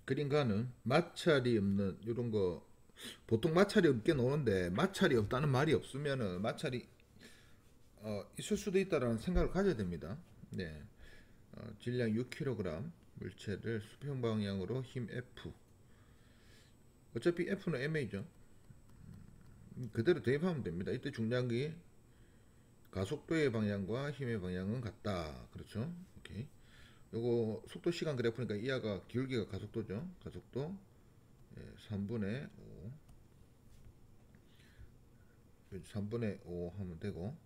그린가는 마찰이 없는 이런 거 보통 마찰이 없게 노는데 마찰이 없다는 말이 없으면은 마찰이 있을 수도 있다라는 생각을 가져야 됩니다. 네, 질량 6kg 물체를 수평 방향으로 힘 F. 어차피 F는 MA죠. 그대로 대입하면 됩니다. 이때 중량이 가속도의 방향과 힘의 방향은 같다. 그렇죠? 오케이. 요거 속도 시간 그래프니까 이하가 기울기가 가속도죠. 가속도 3분의 5 3분의 5 하면 되고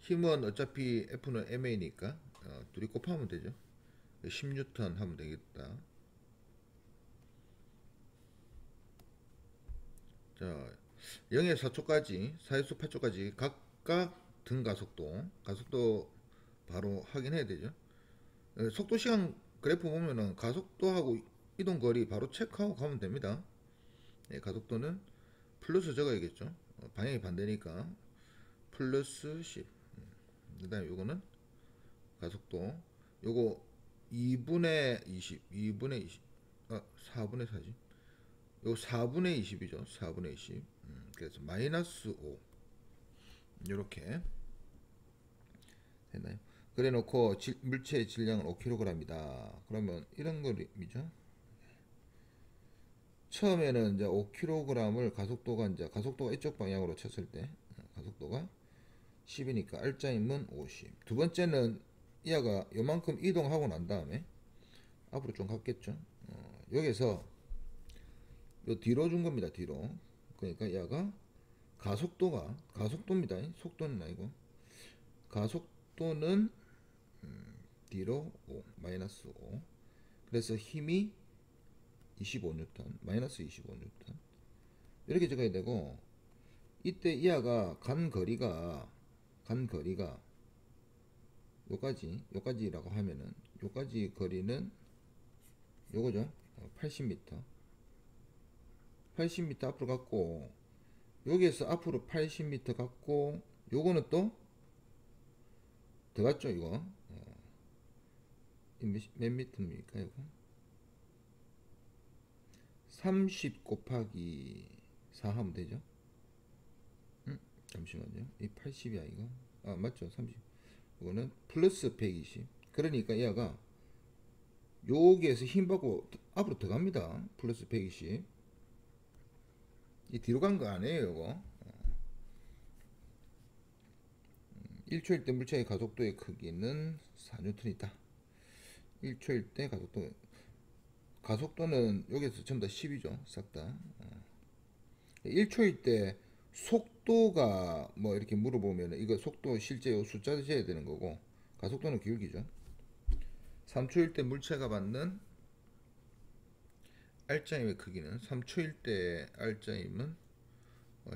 힘은 어차피 F는 MA니까 둘이 곱하면 되죠. 10N 하면 되겠다. 자, 0에서 4초까지 4에서 8초까지 각각 등 가속도 바로 확인해야 되죠. 속도 시간 그래프 보면은 가속도하고 이동 거리 바로 체크하고 가면 됩니다. 가속도는 플러스 적어야겠죠. 방향이 반대니까 플러스 10. 그 다음에 요거는 가속도 요거 2분의 20 2분의 20 4분의 40 요거 4분의 20이죠. 4분의 20 그래서 마이너스 5 요렇게 됐나요? 그래 놓고 물체의 질량은 5kg이다. 그러면 이런 거이죠. 처음에는 이제 5kg을 가속도가 이쪽 방향으로 쳤을 때 가속도가 10이니까 R자임은 50. 두 번째는 이하가 요만큼 이동하고 난 다음에 앞으로 좀 갔겠죠. 여기서 요 뒤로 준 겁니다. 뒤로. 그러니까 이하가 가속도입니다. 속도는 아니고 가속도는 뒤로 5 마이너스 5. 그래서 힘이 25N 마이너스 25N 이렇게 적어야 되고 이때 이하가 간 거리가 요까지라고 하면은 요까지 거리는 요거죠. 80m 80m 앞으로 갔고 여기에서 앞으로 80m 갔고 요거는 또 더 갔죠. 이거 몇 미터입니까 이거 30 곱하기 4 하면 되죠. 잠시만요. 이 80이야 이거. 맞죠. 30. 이거는 플러스 120. 그러니까 얘가 여기에서 힘 받고 앞으로 더 갑니다. 플러스 120. 이 뒤로 간 거 아니에요, 이거. 1초일 때 물체의 가속도의 크기는 4N이다. 1초일 때 가속도는 여기서 전부 다 10이죠. 싹 다. 1초일 때 속도가 뭐 이렇게 물어보면 이거 속도 실제 요 숫자 재야 되는 거고 가속도는 기울기죠. 3초일 때 물체가 받는 R자임의 크기는 3초일 때 R자임은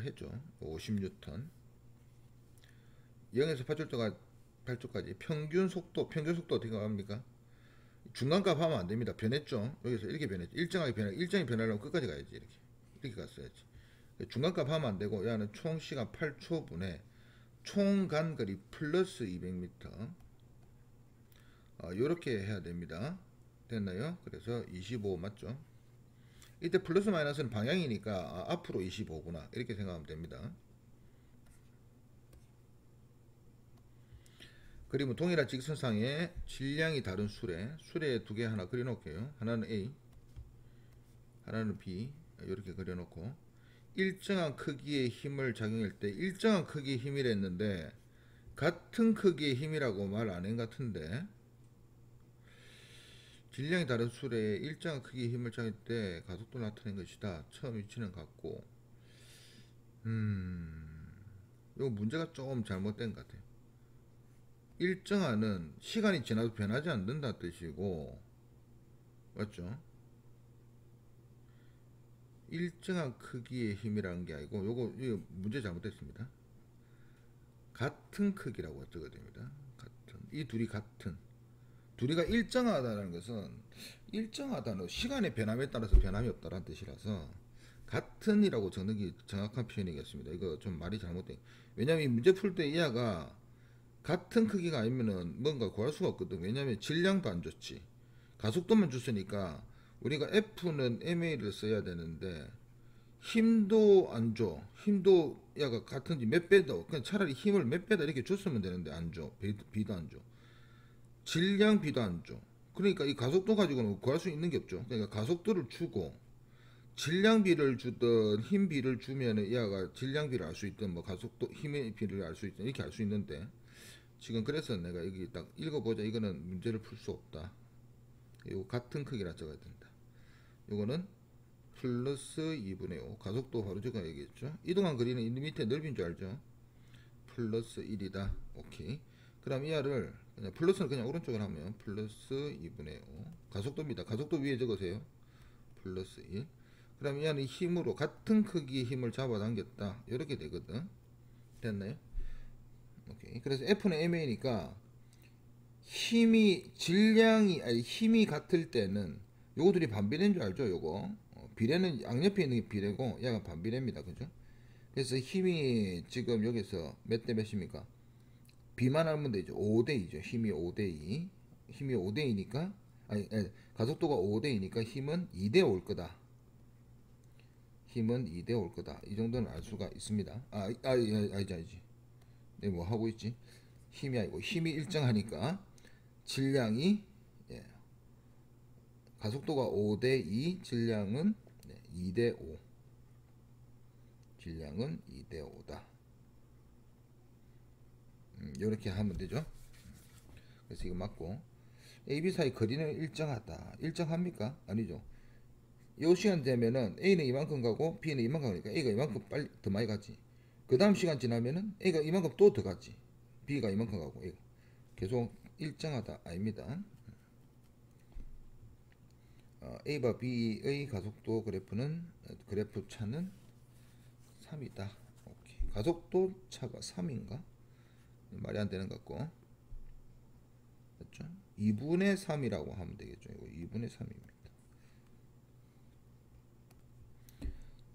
했죠. 50N. 0에서 8초까지 평균 속도 어떻게 합니까? 중간값 하면 안 됩니다. 변했죠. 여기서 이렇게 변했죠. 일정이 변하려면 끝까지 가야지. 이렇게 갔어야지. 중간값 하면 안 되고 야는 총 시간 8초분에 총 간거리 플러스 200m 요렇게 해야 됩니다. 됐나요? 그래서 25 맞죠? 이때 플러스 마이너스는 방향이니까 앞으로 25구나 이렇게 생각하면 됩니다. 그리고 동일한 직선상에 질량이 다른 수레 두 개 하나 그려놓을게요. 하나는 A 하나는 B 이렇게 그려놓고 일정한 크기의 힘을 작용할 때 일정한 크기의 힘이라 했는데 같은 크기의 힘이라고 말 안 한 것 같은데 질량이 다른 수레에 일정한 크기의 힘을 작용할 때 가속도를 나타낸 것이다. 처음 위치는 같고 이거 문제가 좀 잘못된 것 같아요. 일정한은 시간이 지나도 변하지 않는다 뜻이고 맞죠? 일정한 크기의 힘이라는 게 아니고 이거 문제 잘못됐습니다. 같은 크기라고 적어야 됩니다. 이 둘이가 일정하다는 것은 일정하다는 시간의 변함에 따라서 변함이 없다는 뜻이라서 같은이라고 적는 게 정확한 표현이겠습니다. 이거 좀 말이 잘못된. 왜냐면 이 문제 풀 때 이하가 같은 크기가 아니면은 뭔가 구할 수가 없거든. 왜냐면 질량도 안 줬지. 가속도만 줬으니까 우리가 F는 MA를 써야 되는데 힘도 안 줘. 힘도 야가 같은지 몇 배도 그냥 차라리 힘을 몇 배다 이렇게 줬으면 되는데 안 줘. B도 안 줘. 질량 B도 안 줘. 그러니까 이 가속도 가지고는 구할 수 있는 게 없죠. 그러니까 가속도를 주고 질량 B를 주든 힘 B를 주면은 얘가 질량 B를 알 수 있든 뭐 가속도 힘의 B를 알 수 있든 이렇게 알 수 있는데 지금 그래서 내가 여기 딱 읽어보자. 이거는 문제를 풀 수 없다. 이거 같은 크기라 적어야 된다. 이거는 플러스 2분의 5 가속도 바로 적어 얘기했죠. 이동한 거리는 이 밑에 넓인 줄 알죠. 플러스 1이다. 오케이. 그럼 이 R을 그냥 플러스는 그냥 오른쪽으로 하면 플러스 2분의 5 가속도입니다. 가속도 위에 적으세요. 플러스 1. 그럼 이 R은 힘으로 같은 크기의 힘을 잡아당겼다. 이렇게 되거든. 됐나요? 오케이. 그래서 F는 MA니까 질량이 아니 힘이 같을 때는 요거들이 반비례인 줄 알죠? 요거 비례는 양옆에 있는 게 비례고 얘가 반비례입니다. 그죠? 그래서 힘이 지금 여기서 몇 대 몇입니까? B만 알면 되죠. 5대2죠. 힘이 5대2. 힘이 5대2니까 아니 가속도가 5대2니까 힘은 2대 올 거다. 힘은 2대 올 거다. 이 정도는 알 수가 있습니다. 아니지. 네, 뭐 하고 있지? 힘이 아니고 힘이 일정하니까 질량이 가속도가 5대2, 질량은 2대5. 질량은 2대5다. 이렇게 하면 되죠. 그래서 이거 맞고 AB 사이 거리는 일정하다. 일정합니까? 아니죠. 이 시간 되면은 A는 이만큼 가고 B는 이만큼 가니까 A가 이만큼 빨리 더 많이 가지. 그 다음 시간 지나면은 A가 이만큼 또 더 가지. B가 이만큼 가고 A가 계속 일정하다. 아닙니다. A와 B의 가속도 그래프 차는 3이다. 오케이. 가속도 차가 3인가? 말이 안 되는 것 같고. 맞죠? 2분의 3이라고 하면 되겠죠. 이거 2분의 3입니다.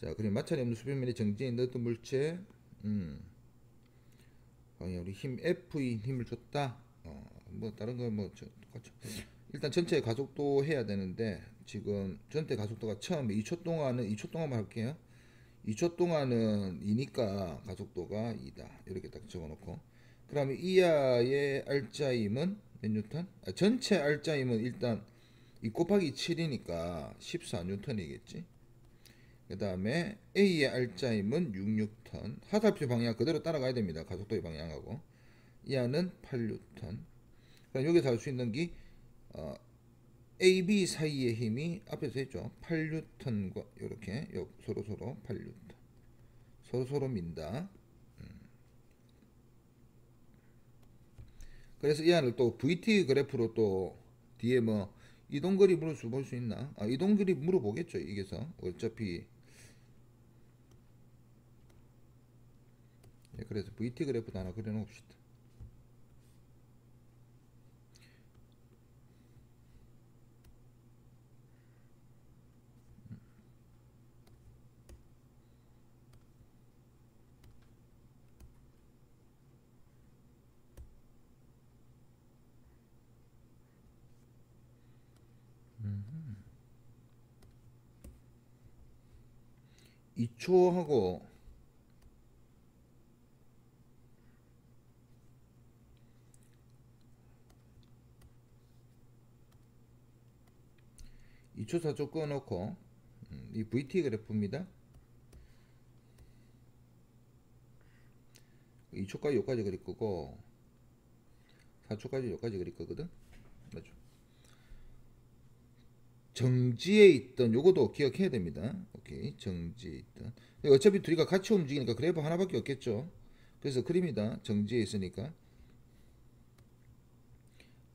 자, 그럼 마찰이 없는 수평면에 정지해 있는 어떤 물체, 우리 힘 F의 힘을 줬다. 뭐 다른 거뭐 똑같죠. 일단 전체 가속도 해야 되는데 지금 전체 가속도가 처음에 2초 동안만 할게요. 2초 동안은 2니까 가속도가 2다. 이렇게 딱 적어놓고 그러면 이하의 알짜임은 몇 뉴턴? 전체 알짜임은 일단 2 곱하기 7이니까 14뉴턴이겠지. 그 다음에 A의 알짜임은 6뉴턴. 하살표 방향 그대로 따라가야 됩니다. 가속도의 방향하고 이하는 8뉴턴. 그럼 여기서 알 수 있는 게 A, B 사이의 힘이 앞에서 했죠. 8뉴턴과 이렇게 서로 8뉴턴. 서로 민다. 그래서 이 안을 또 VT 그래프로 또 뒤에 뭐 이동거리 볼 수 있나? 이동거리 물어보겠죠. 이게서 어차피 그래서 VT 그래프도 하나 그려놓읍시다. 음. 2초하고 2초 4초 꺼놓고 이 VT 그래프입니다. 2초까지 여기까지 그릴 거고 4초까지 여기까지 그릴 거거든. 맞죠? 정지에 있던 요거도 기억해야 됩니다. 오케이. 정지에 있던 어차피 둘이가 같이 움직이니까 그래프 하나밖에 없겠죠. 그래서 그립니다. 정지에 있으니까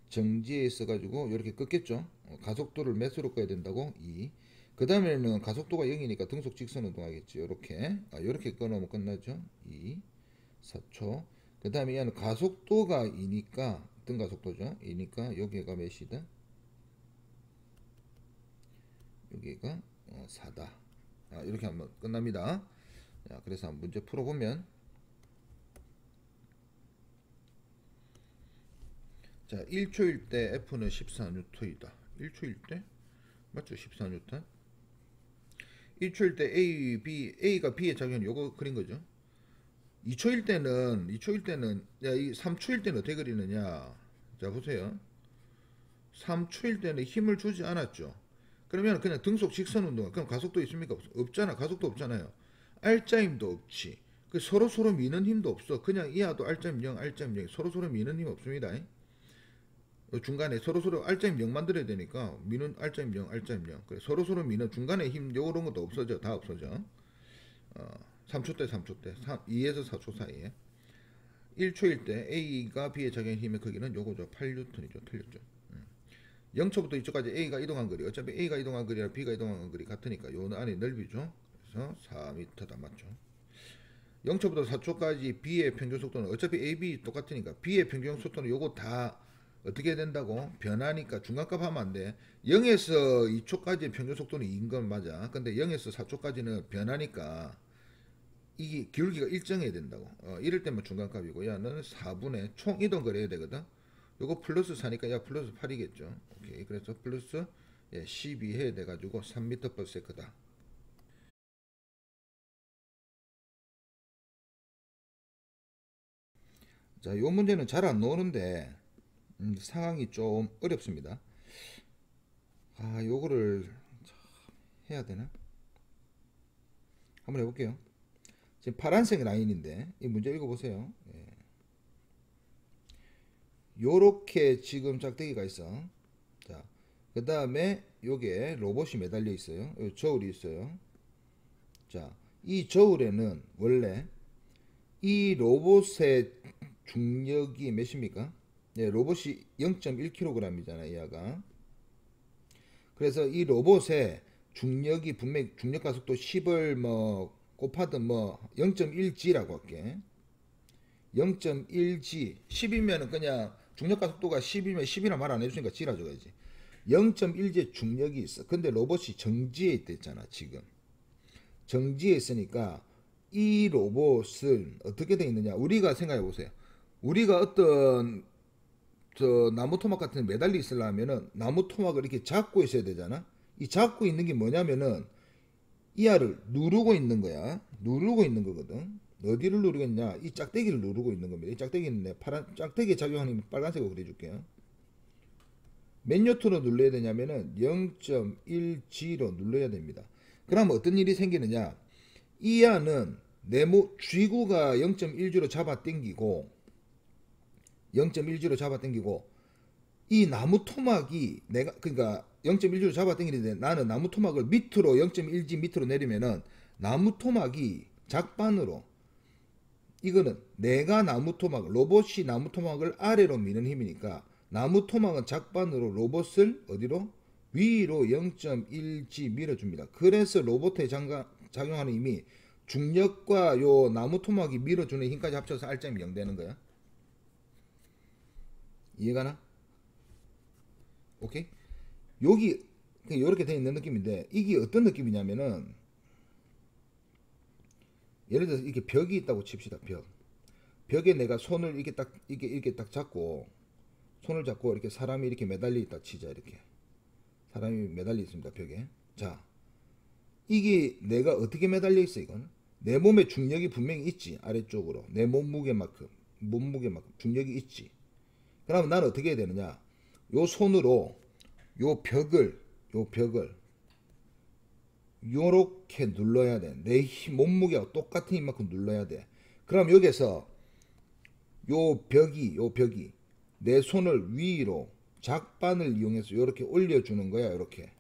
정지에 있어가지고 이렇게 꺾겠죠. 가속도를 몇으로 꺼야 된다고? 2. 그 다음에는 가속도가 0이니까 등속 직선 운동하겠죠. 이렇게 꺼놓으면 끝나죠. 2, 4초. 그 다음에 얘는 가속도가 2니까 등가속도죠. 2니까 여기가 몇이다? 여기가 4다. 이렇게 하면 끝납니다. 자, 그래서 한번 문제 풀어보면 자 1초일 때 F는 14N이다. 1초일 때 맞죠? 14뉴턴. 1초일 때 A가 B의 작용이 요거 그린 거죠. 2초일 때는 이 3초일 때는 어떻게 그리느냐? 자 보세요. 3초일 때는 힘을 주지 않았죠. 그러면 그냥 등속 직선 운동, 그럼 가속도 있습니까? 없잖아. 가속도 없잖아요. R자임도 없지. 서로 미는 힘도 없어. 그냥 이하도 R자임 0, R자임 0. 서로 미는 힘 없습니다. 중간에 서로 R자임 0 만들어야 되니까 미는 R자임 0, R자임 0. 그래, 서로 미는 중간에 힘 요런 것도 없어져. 다 없어져. 3초 때 2에서 4초 사이에. 1초일 때 A가 B에 작용한 힘의 크기는 요거죠. 8N이죠. 틀렸죠. 0초부터 2초까지 A가 이동한 거리. 어차피 A가 이동한 거리랑 B가 이동한 거리 같으니까 요 안에 넓이죠. 그래서 4m다 맞죠. 0초부터 4초까지 B의 평균 속도는 어차피 AB 똑같으니까 B의 평균 속도는 요거 다 어떻게 된다고? 변하니까 중간값 하면 안 돼. 0에서 2초까지의 평균 속도는 2인 건 맞아. 근데 0에서 4초까지는 변하니까 이 기울기가 일정해야 된다고. 이럴 때만 중간값이고, 야 너는 4분의 총 이동 거리해야 되거든. 요거 플러스 4니까 야 플러스 8이겠죠. 오케이. 그래서 플러스 12 해야 돼가지고 3m/s다. 자, 요 문제는 잘 안 나오는데 상황이 좀 어렵습니다. 요거를 해야 되나? 한번 해볼게요. 지금 파란색 라인인데 이 문제 읽어보세요. 요렇게 지금 짝대기가 있어. 자, 그 다음에 요게 로봇이 매달려 있어요. 요 저울이 있어요. 자, 이 저울에는 원래 이 로봇의 중력이 몇입니까? 로봇이 0.1kg이잖아, 얘가. 그래서 이 로봇의 중력이 분명히 중력 가속도 10을 뭐 곱하든 뭐 0.1g라고 할게. 0.1g 10이면은 그냥 중력 가속도가 10이면 10이라 말 안 해주니까 g라 줘야지. 0.1g 중력이 있어. 근데 로봇이 정지에 있댔잖아. 지금 정지에 있으니까 이 로봇은 어떻게 돼 있느냐? 우리가 생각해 보세요. 우리가 어떤 나무 토막 같은 데 매달려 있으려면은 나무 토막을 이렇게 잡고 있어야 되잖아. 이 잡고 있는 게 뭐냐면은 이 알을 누르고 있는 거야. 누르고 있는 거거든. 어디를 누르고 있냐? 이 짝대기를 누르고 있는 겁니다. 이 짝대기는 내 파란 짝대기에 작용하는 힘 빨간색으로 그려줄게요. 몇 뉴턴으로 눌러야 되냐면은 0.1g로 눌러야 됩니다. 그럼 어떤 일이 생기느냐? 이 안은 쥐구가 0.1g로 잡아 당기고 0.1g로 잡아 당기고 이 나무 토막이 내가 그러니까 0.1g로 잡아 당기는데 나는 나무 토막을 밑으로 0.1g 밑으로 내리면은 나무 토막이 작반으로 이거는 내가 나무 토막 로봇이 나무 토막을 아래로 미는 힘이니까 나무 토막은 작반으로 로봇을 어디로 위로 0.1g 밀어줍니다. 그래서 로봇에 작용하는 힘이 중력과 요 나무 토막이 밀어주는 힘까지 합쳐서 R점이 0 되는 거야. 이해가나? 오케이? 여기 이렇게 돼 있는 느낌인데 이게 어떤 느낌이냐면은 예를 들어서 이렇게 벽이 있다고 칩시다. 벽에 내가 손을 이렇게 딱 잡고 손을 잡고 이렇게 사람이 이렇게 매달려 있다 치자. 이렇게 사람이 매달려 있습니다. 벽에. 자, 이게 내가 어떻게 매달려 있어? 이건 내 몸에 중력이 분명히 있지. 아래쪽으로 내 몸무게만큼 중력이 있지. 그러면 나는 어떻게 해야 되느냐? 요 손으로 요 벽을 요렇게 눌러야 돼. 내 몸무게와 똑같은 힘만큼 눌러야 돼. 그럼 여기서 요 벽이 내 손을 위로 작반을 이용해서 요렇게 올려주는 거야. 요렇게.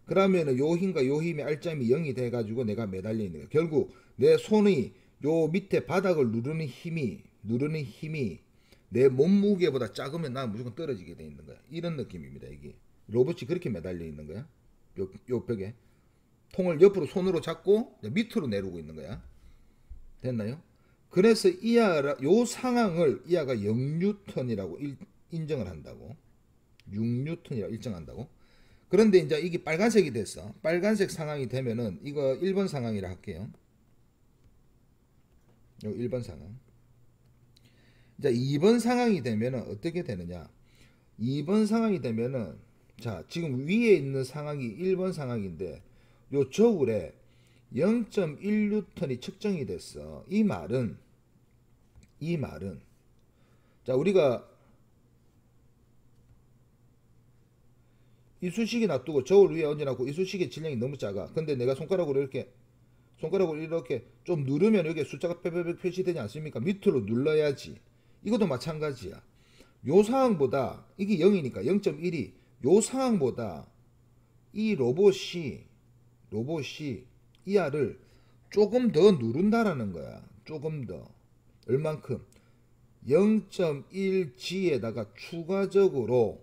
그러면은 요 힘과 요 힘의 R점이 0이 돼가지고 내가 매달려 있는 거야. 결국 내 손이 요 밑에 바닥을 누르는 힘이 내 몸무게보다 작으면 난 무조건 떨어지게 돼 있는 거야. 이런 느낌입니다. 이게 로봇이 그렇게 매달려 있는 거야. 요 벽에 통을 옆으로 손으로 잡고 밑으로 내리고 있는 거야. 됐나요? 그래서 요 상황을 이하가 0뉴턴이라고 인정을 한다고. 6뉴턴이라고 일정한다고. 그런데 이제 이게 빨간색이 됐어. 빨간색 상황이 되면은 이거 1번 상황이라 할게요. 요 1번 상황. 자, 2번 상황이 되면은 어떻게 되느냐? 2번 상황이 되면은 자, 지금 위에 있는 상황이 1번 상황인데 요 저울에 0.1뉴턴이 측정이 됐어. 이 말은 자, 우리가 이쑤시개 놔두고 저울 위에 얹어놓고 이쑤시개 질량이 너무 작아. 근데 내가 손가락으로 이렇게 좀 누르면 여기 숫자가 빽빽 표시되지 않습니까? 밑으로 눌러야지. 이것도 마찬가지야. 요 상황보다 이게 0이니까 0.1이 요 상황보다 이 로봇이 이 알을 조금 더 누른다라는 거야. 조금 더. 얼만큼? 0.1G에다가 추가적으로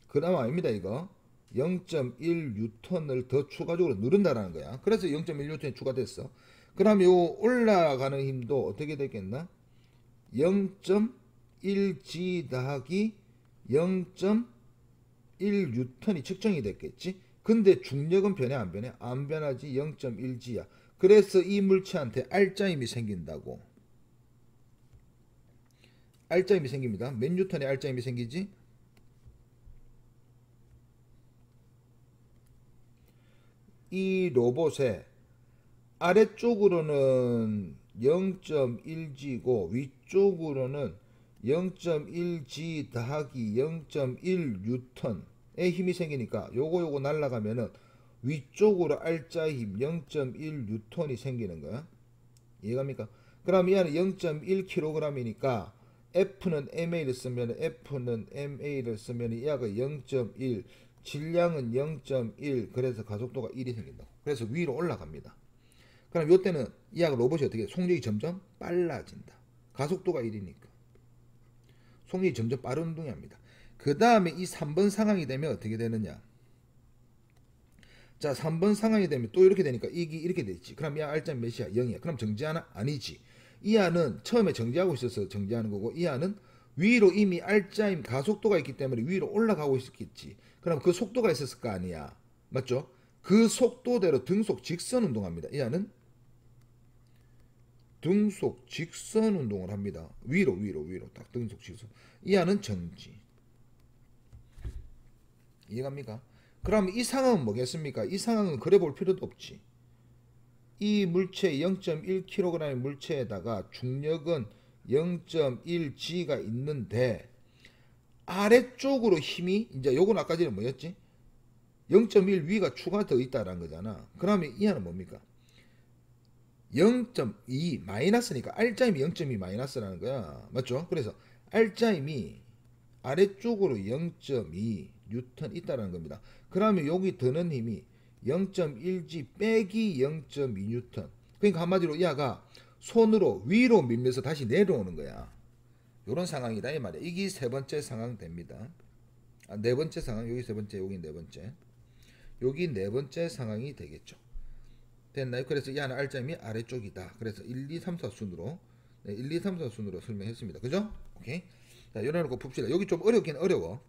그나마 아닙니다 이거. 0.1뉴턴을 더 추가적으로 누른다라는 거야. 그래서 0.1뉴턴이 추가됐어. 그럼 요 올라가는 힘도 어떻게 되겠나? 0.1G 더하기 0.1뉴턴이 측정이 됐겠지. 근데 중력은 변해 안 변해? 안 변하지. 0.1G야. 그래서 이 물체한테 알짜힘이 생긴다고. 알짜힘이 생깁니다. 몇 뉴턴의 알짜힘이 생기지? 이 로봇의 아래쪽으로는 0.1G고 위쪽으로는 0.1G 더하기 0.1뉴턴의 힘이 생기니까 요거 날라가면은 위쪽으로 알짜힘 0.1뉴턴이 생기는 거야. 이해갑니까? 그럼 이 안에 0.1kg이니까 F는 MA를 쓰면 이 아가 0.1, 질량은 0.1, 그래서 가속도가 1이 생긴다. 그래서 위로 올라갑니다. 그럼 이때는 이 아가 로봇이 어떻게 돼? 속력이 점점 빨라진다. 가속도가 1이니까 속력이 점점 빠른 운동이 합니다. 그 다음에 이 3번 상황이 되면 어떻게 되느냐? 자, 3번 상황이 되면 또 이렇게 되니까 이게 이렇게 되지. 그럼 이 알짜는 몇이야? 0이야. 그럼 정지하나? 아니지. 이 안은 처음에 정지하고 있어서 정지하는 거고, 이 안은 위로 이미 알짜임 가속도가 있기 때문에 위로 올라가고 있었겠지. 그럼 그 속도가 있었을 거 아니야. 맞죠? 그 속도대로 등속 직선 운동합니다. 이 안은 등속 직선 운동을 합니다. 위로 딱 등속 직선. 이 안은 정지. 이해갑니까? 그럼 이 상황은 뭐겠습니까? 이 상황은 그래 볼 필요도 없지. 이 물체 0.1kg의 물체에다가 중력은 0.1G가 있는데 아래쪽으로 힘이 이제 요건 아까 전에 뭐였지? 0.1 위가 추가 더 있다라는 거잖아. 그러면 이 안은 뭡니까? 0.2 마이너스니까 알짜임이 0.2 마이너스라는 거야. 맞죠? 그래서 알짜임이 아래쪽으로 0.2 뉴턴 있다라는 겁니다. 그러면 여기 드는 힘이 0.1G 빼기 0.2 뉴턴. 그러니까 한마디로 야가 손으로 위로 밀면서 다시 내려오는 거야. 요런 상황이다 이 말이야. 이게 세 번째 상황 됩니다. 네 번째 상황. 여기 세 번째, 여기 네 번째. 여기 네 번째 상황이 되겠죠. 됐나요? 그래서 이 하나 알짜임이 아래쪽이다. 그래서 1, 2, 3, 4 순으로 1, 2, 3, 4 순으로 설명했습니다. 그죠? 오케이. 자, 이래놓고 봅시다. 여기 좀 어렵긴 어려워.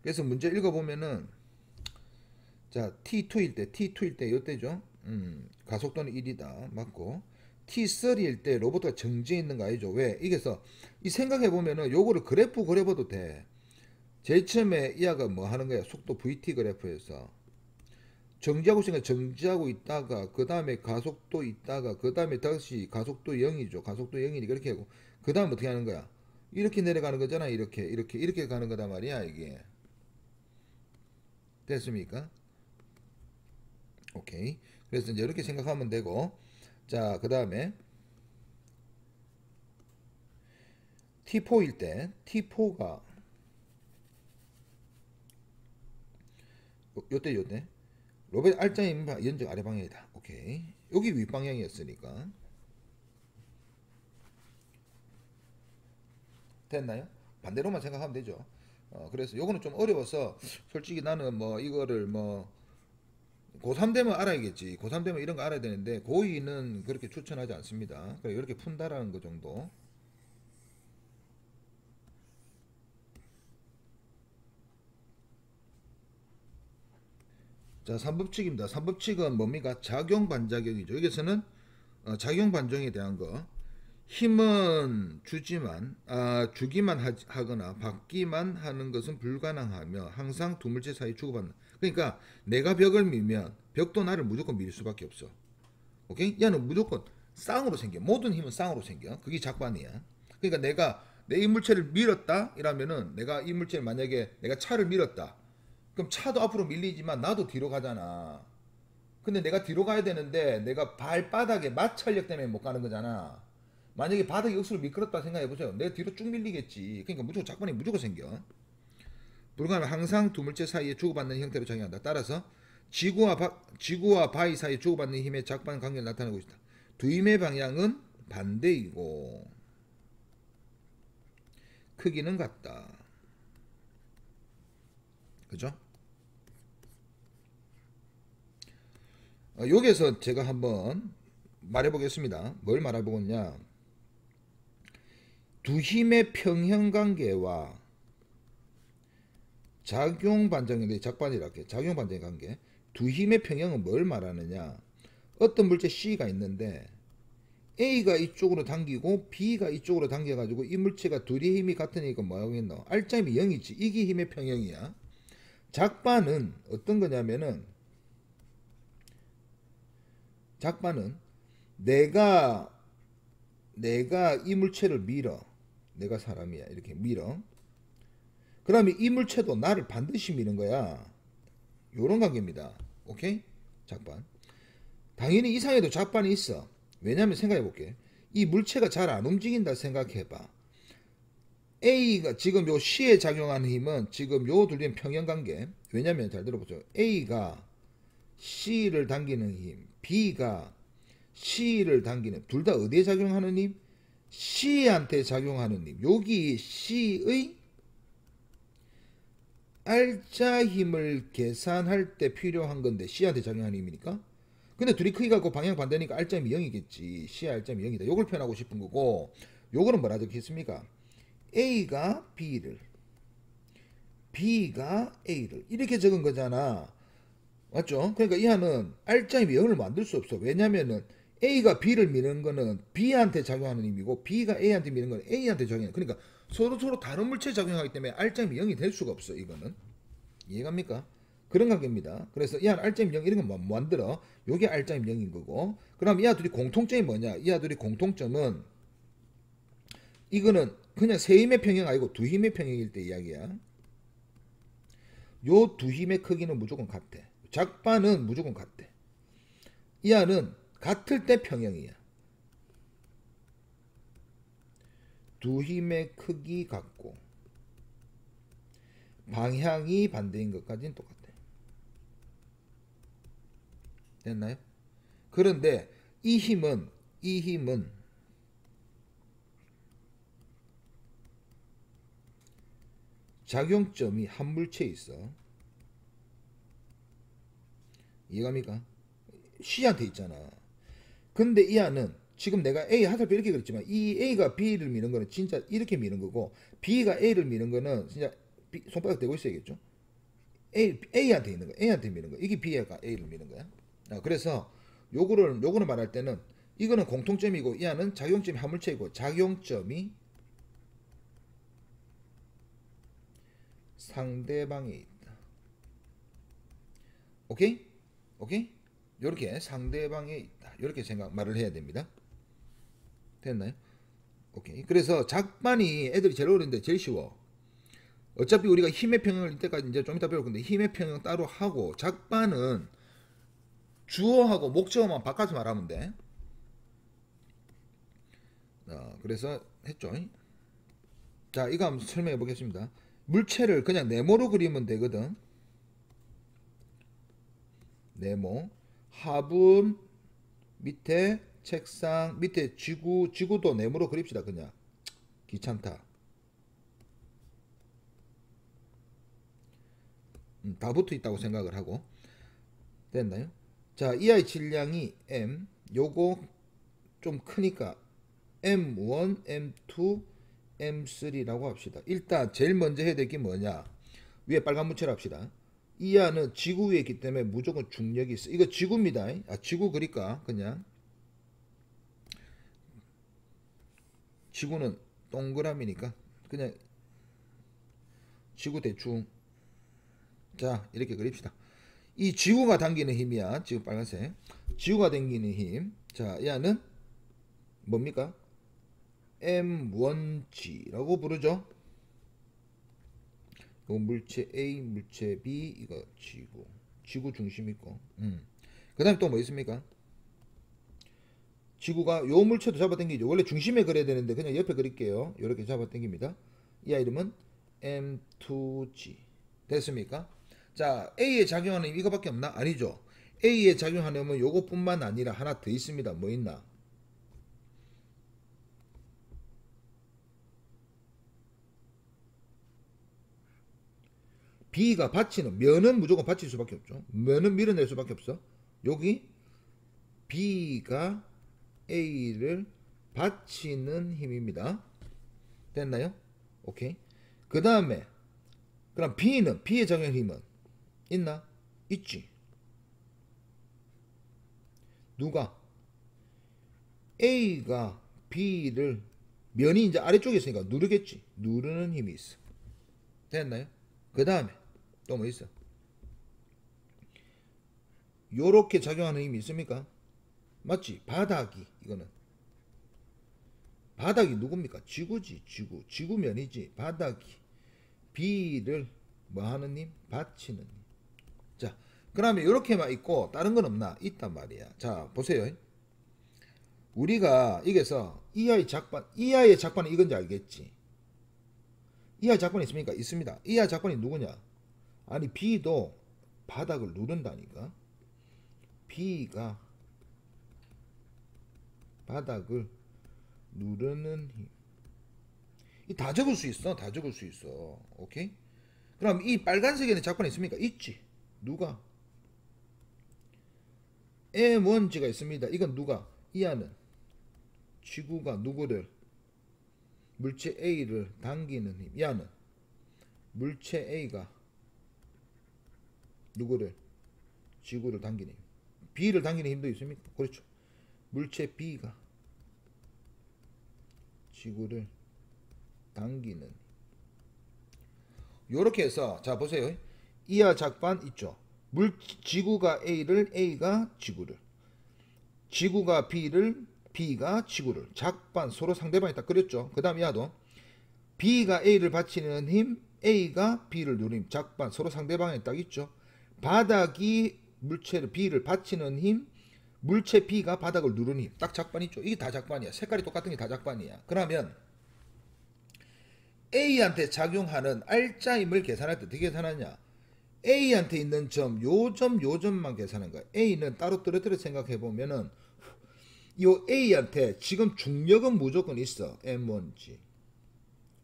그래서 문제 읽어보면은 자, T2일 때 이때죠. 가속도는 1이다. 맞고. T3일 때 로봇가 정지해 있는 거 아니죠? 왜? 이게서 이 생각해보면은 요거를 그래프 그려봐도 돼. 제일 처음에 이하가 뭐 하는 거야? 속도 VT 그래프에서 정지하고 있으니까 정지하고 있다가 그 다음에 가속도 있다가 그 다음에 다시 가속도 0이죠. 가속도 0이니까 이렇게 하고 그 다음 어떻게 하는 거야? 이렇게 내려가는 거잖아. 이렇게 가는 거단 말이야. 이게 됐습니까? 오케이. 그래서 이제 이렇게 생각하면 되고, 자, 그 다음에 T4일 때 T4가 요때 로봇 알짜임 연적 아래 방향이다. 오케이. 여기 윗방향이었으니까 됐나요? 반대로만 생각하면 되죠. 그래서 요거는 좀 어려워서 솔직히 나는 뭐 이거를 뭐 고3 되면 알아야겠지. 고3 되면 이런 거 알아야 되는데 고2는 그렇게 추천하지 않습니다. 그래 이렇게 푼다라는 거 정도. 자, 3법칙입니다. 3법칙은 뭡니까? 작용 반작용이죠. 여기서는 작용 반정에 대한 거. 힘은 주기만 하거나 받기만 하는 것은 불가능하며 항상 두 물체 사이 주고받는. 그러니까 내가 벽을 밀면 벽도 나를 무조건 밀 수밖에 없어. 오케이? 얘는 무조건 쌍으로 생겨. 모든 힘은 쌍으로 생겨. 그게 작반이야. 그러니까 내가 내 이물체를 밀었다 이러면은, 내가 이물체를 만약에 내가 차를 밀었다, 그럼 차도 앞으로 밀리지만 나도 뒤로 가잖아. 근데 내가 뒤로 가야 되는데 내가 발바닥에 마찰력 때문에 못 가는 거잖아. 만약에 바닥이 억수로 미끄럽다 생각해보세요. 내가 뒤로 쭉 밀리겠지. 그러니까 무조건 작반이 무조건 생겨. 불가능하면 항상 두 물체 사이에 주고받는 형태로 작용한다. 따라서 지구와 바위 사이에 주고받는 힘의 작반 관계를 나타내고 있다. 두 힘의 방향은 반대이고 크기는 같다. 그죠? 여기에서 제가 한번 말해보겠습니다. 뭘 말해보겠냐? 두 힘의 평형관계와 작용반작용의 작반이랄게. 작용반작용 관계. 두 힘의 평형은 뭘 말하느냐? 어떤 물체 C가 있는데 A가 이쪽으로 당기고 B가 이쪽으로 당겨가지고 이 물체가 둘이 힘이 같으니까 뭐 하겠노? R점이 0이지. 이게 힘의 평형이야. 작반은 어떤 거냐면은, 작반은 내가 이 물체를 밀어. 내가 사람이야. 이렇게 밀어. 그러면 이 물체도 나를 반드시 미는 거야. 요런 관계입니다. 오케이? 작반. 당연히 이상에도 작반이 있어. 왜냐면 생각해 볼게. 이 물체가 잘 안 움직인다 생각해봐. A가 지금 요 C에 작용하는 힘은 지금 요 둘의 평형관계. 왜냐면 잘 들어보세요. A가 C를 당기는 힘, B가 C를 당기는, 둘 다 어디에 작용하는 힘? C한테 작용하는 힘. 여기 C의 R자 힘을 계산할 때 필요한 건데 C한테 작용하는 힘이니까. 근데 둘이 크기가 같고 방향 반대니까 R점이 0이겠지. C의 R점이 0이다. 요걸 표현하고 싶은 거고, 요거는 뭐라 적혔습니까? A가 B를, B가 A를 이렇게 적은 거잖아. 맞죠? 그러니까 이 하는 R점이 0을 만들 수 없어. 왜냐면은 A가 B를 미는 거는 B한테 작용하는 힘이고 B가 A한테 미는 거는 A한테 작용하는. 그러니까 서로 다른 물체에 작용하기 때문에 R점이 0이 될 수가 없어. 이거는 이해갑니까? 그런 관계입니다. 그래서 이 한 R점 0 이런 거 못 만들어. 요게 R점 0인 거고. 그럼 이 아들이 공통점이 뭐냐? 이 아들이 공통점은, 이거는 그냥 세 힘의 평형 아니고 두 힘의 평형일 때 이야기야. 요 두 힘의 크기는 무조건 같아. 작반은 무조건 같대. 이 안은 같을 때 평형이야. 두 힘의 크기 같고 방향이 반대인 것까지는 똑같아. 됐나요? 그런데 이 힘은 작용점이 한 물체에 있어. 이해갑니까? C한테 있잖아. 근데 이 안은 지금 내가 A 하살표 이렇게 그랬지만 이 A가 B를 미는 거는 진짜 이렇게 미는 거고, B가 A를 미는 거는 진짜 손바닥 대고 있어야겠죠. A한테 있는 거, A한테 미는 거. 이게 B가 A를 미는 거야. 그래서 요거는 말할 때는 이거는 공통점이고 이 안은 작용점이 한 물체이고 작용점이 상대방에 있다. 오케이? 오케이? 요렇게 상대방에 있다. 요렇게 말을 해야 됩니다. 됐나요? 오케이. 그래서 작반이 애들이 제일 어려운데 제일 쉬워. 어차피 우리가 힘의 평형을 이때까지 이제 좀 이따 배울 건데 힘의 평형 따로 하고, 작반은 주어하고 목적어만 바꿔서 말하면 돼. 그래서 했죠. 자, 이거 한번 설명해 보겠습니다. 물체를 그냥 네모로 그리면 되거든. 네모. 화분 밑에 책상 밑에 지구도 네모로 그립시다. 그냥 귀찮다. 다 붙어 있다고 생각을 하고. 됐나요? 자, 이 아이 질량이 M, 요거 좀 크니까 M1, M2, M3라고 합시다. 일단 제일 먼저 해야 될 게 뭐냐? 위에 빨간 무채로 합시다. 이 안은 지구 위에 있기 때문에 무조건 중력이 있어. 이거 지구입니다. 지구 그릴까? 그냥 지구는 동그라미니까 그냥 지구 대충 자 이렇게 그립시다. 이 지구가 당기는 힘이야. 지금 빨간색 지구가 당기는 힘. 자 얘는 뭡니까? M1G라고 부르죠. 요 물체 A, 물체 B, 이거 지구 중심 있고. 그 다음에 또 뭐 있습니까? 지구가 요 물체도 잡아당기죠. 원래 중심에 그려야 되는데 그냥 옆에 그릴게요. 이렇게 잡아당깁니다. 이 이름은 M2G. 됐습니까? 자, A에 작용하는 힘 이거밖에 없나? 아니죠. A에 작용하는 힘은 요것뿐만 아니라 하나 더 있습니다. 뭐 있나? B가 받치는, 면은 무조건 받칠 수밖에 없죠. 면은 밀어낼 수밖에 없어. 여기 B가 A를 받치는 힘입니다. 됐나요? 오케이. 그 다음에 그럼 B는 B의 작용 힘은 있나? 있지. 누가? A가 B를 면이 이제 아래쪽에 있으니까 누르겠지. 누르는 힘이 있어. 됐나요? 그 다음에 또 뭐 있어? 요렇게 작용하는 힘이 있습니까? 맞지? 바닥이 이거는 바닥이 누굽니까? 지구지. 지구면이지. 바닥이 B를 뭐 하는 힘? 받치는 힘. 자, 그러면 이렇게만 있고 다른 건 없나? 있단 말이야. 자, 보세요. 우리가 이게서 이하의 작반은 이건지 알겠지? 이하의 작반이 있습니까? 있습니다. 이하의 작반이 누구냐? 아니 B도 바닥을 누른다니까. B가 바닥을 누르는 힘. 이 다 적을 수 있어. 다 적을 수 있어. 오케이? 그럼 이 빨간색에는 작반이 있습니까? 있지. 누가? M1G가 있습니다. 이건 누가? 이 안은 지구가 누구를? 물체 A를 당기는 힘. 이 안은 물체 A가 누구를? 지구를 당기는 힘. B를 당기는 힘도 있습니까? 그렇죠. 물체 B가 지구를 당기는 요렇게 해서 자 보세요. 이하 작반 있죠. 지구가 A를 A가 지구를 지구가 B를 B가 지구를 작반 서로 상대방이 딱 그렸죠. 그 다음 이하도 B가 A를 받치는 힘 A가 B를 누림 작반 서로 상대방이 딱 있죠. 바닥이 물체를 B를 받치는 힘 물체 B가 바닥을 누르는 힘 딱 작반 있죠. 이게 다 작반이야. 색깔이 똑같은 게 다 작반이야. 그러면 A한테 작용하는 R자임을 계산할 때 어떻게 계산하냐? A한테 있는 점, 요점만 계산한 거야. A는 따로 떨어뜨려 생각해 보면은 요 A한테 지금 중력은 무조건 있어. M1G.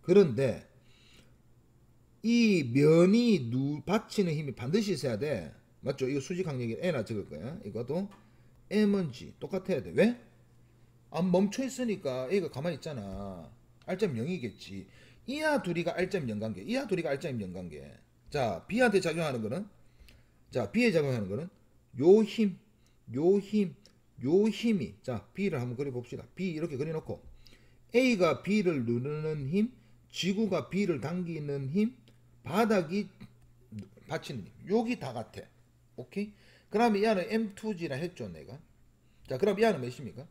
그런데 이 면이 받치는 힘이 반드시 있어야 돼. 맞죠? 이거 수직 항력이 N나 적을 거야. 이것도 M1G 똑같아야 돼. 왜? 안 멈춰 있으니까 A가 가만히 있잖아. R점 0이겠지. 이하 둘이가 R점 0 관계. 이하 둘이가 R점 0 관계. 자, B한테 작용하는 거는 자, B에 작용하는 거는 요 힘이 자, B를 한번 그려 봅시다. B 이렇게 그려 놓고 A가 B를 누르는 힘, 지구가 B를 당기는 힘, 바닥이 받치는 힘. 여기 다 같아. 오케이? 그러면 이 안은 M2G라 했죠, 내가. 자, 그럼 이 안은 몇입니까?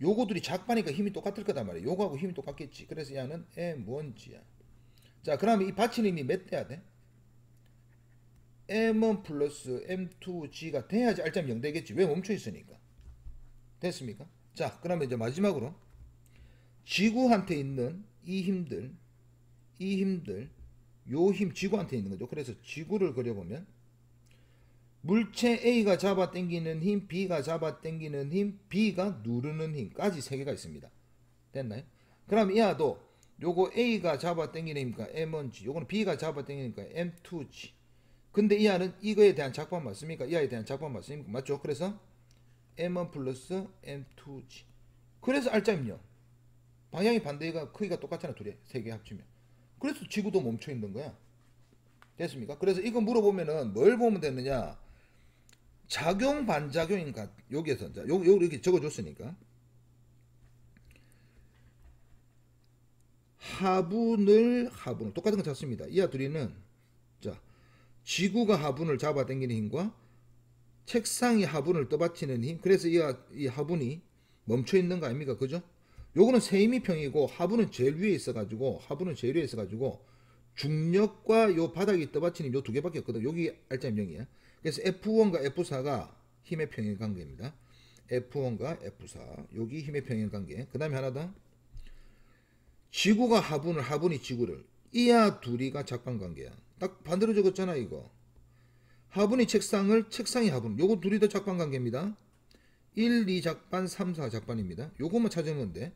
요거들이 작반이니까 힘이 똑같을 거단 말이야. 요거하고 힘이 똑같겠지. 그래서 이 안은 M1G야. 자, 그러면 이 받치는 힘이 몇 돼야 돼? M1 플러스 M2G가 돼야지 R점 0 되겠지. 왜 멈춰 있으니까. 됐습니까? 자, 그러면 이제 마지막으로 지구한테 있는 이 힘들, 요 힘 지구한테 있는 거죠. 그래서 지구를 그려보면 물체 A가 잡아 당기는 힘, B가 잡아 당기는 힘, B가 누르는 힘까지 세 개가 있습니다. 됐나요? 그럼 이하도 요거 A가 잡아 당기는 힘이니까 M1G, 요거는 B가 잡아 당기니까 M2G. 근데 이하는 이거에 대한 작반 맞습니까? 이하에 대한 작반 맞습니까? 맞죠? 그래서 M1 플러스 M2G. 그래서 R점 0. 방향이 반대가 크기가 똑같잖아. 둘이 세 개 합치면. 그래서 지구도 멈춰 있는 거야. 됐습니까? 그래서 이거 물어보면은 뭘 보면 되느냐? 작용 반작용인가 여기에서 자, 요 이렇게 적어줬으니까 하분을 똑같은 거 찾습니다. 이하 둘이는 자 지구가 하분을 잡아당기는 힘과 책상이 하분을 떠받치는 힘. 그래서 이 하분이 멈춰 있는 거 아닙니까? 그죠? 요거는 세임이 평이고 하분은 제일 위에 있어가지고 중력과 요 바닥이 떠받치는 요 두 개밖에 없거든. 여기 알짜임 0이야. 그래서 F1과 F4가 힘의 평행 관계입니다. F1과 F4 여기 힘의 평행 관계. 그 다음에 하나 더. 지구가 하분을, 하분이 지구를. 이하 둘이가 작반관계야. 딱 반대로 적었잖아 이거. 하분이 책상을, 책상이 하분. 요거 둘이 더 작반관계입니다. 1, 2 작반, 3, 4 작반입니다. 요것만 찾으면 돼.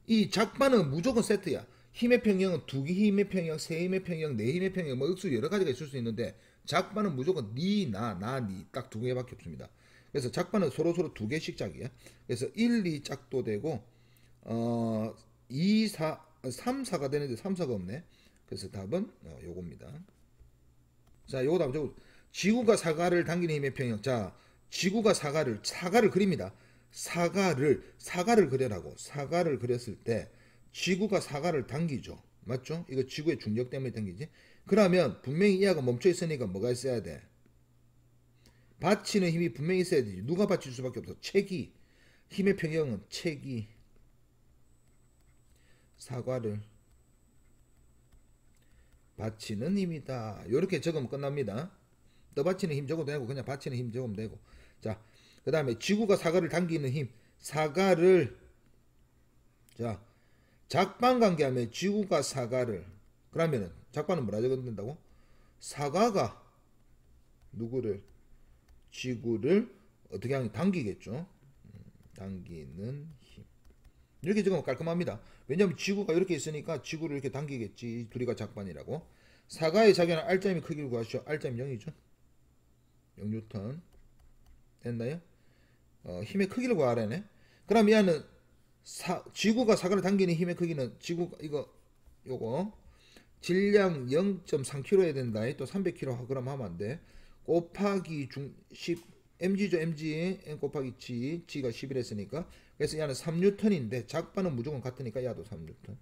이 작반은 무조건 세트야. 힘의 평형은 두 개 힘의 평형, 세 힘의 평형, 네 힘의 평형, 뭐 억수 여러 가지가 있을 수 있는데 작반은 무조건 니, 나, 니 딱 두 개밖에 없습니다. 그래서 작반은 서로 두 개씩 짝이야. 그래서 1, 2 짝도 되고 2, 4, 3, 4가 되는데 3, 4가 없네. 그래서 답은 요겁니다. 자, 요거 답은 저거. 지구가 사과를 당기는 힘의 평형. 자, 지구가 사과를 그립니다. 사과를 그려라고. 사과를 그렸을 때 지구가 사과를 당기죠. 맞죠? 이거 지구의 중력 때문에 당기지. 그러면 분명히 이하가 멈춰 있으니까 뭐가 있어야 돼? 받치는 힘이 분명히 있어야 되지. 누가 받칠 수밖에 없어? 체기. 힘의 평형은 체기. 사과를 받치는 힘이다. 이렇게 적으면 끝납니다. 떠받치는 힘 적어도 되고 그냥 받치는 힘 적으면 되고. 자, 그 다음에 지구가 사과를 당기는 힘. 사과를 자 작반관계하면 지구가 사과를 그러면은 작반은 뭐라 적어낸다고? 사과가 누구를? 지구를 어떻게 하면 당기겠죠. 당기는 힘. 이렇게 적으면 깔끔합니다. 왜냐하면 지구가 이렇게 있으니까 지구를 이렇게 당기겠지. 둘이가 작반이라고. 사과의 자기는 R자임의 크기를 구하시오. R자임 0이죠. 0뉴턴 됐나요? 힘의 크기를 구하라네. 그럼 얘는 지구가 사과를 당기는 힘의 크기는 지구가 요거 질량 0.3kg 해야 된다. 또 300kg 그럼 하면 안 돼. 곱하기 10 mg죠. mg n 곱하기 g g가 11 했으니까 그래서 얘는 3뉴턴인데 작반은 무조건 같으니까 얘도 3뉴턴.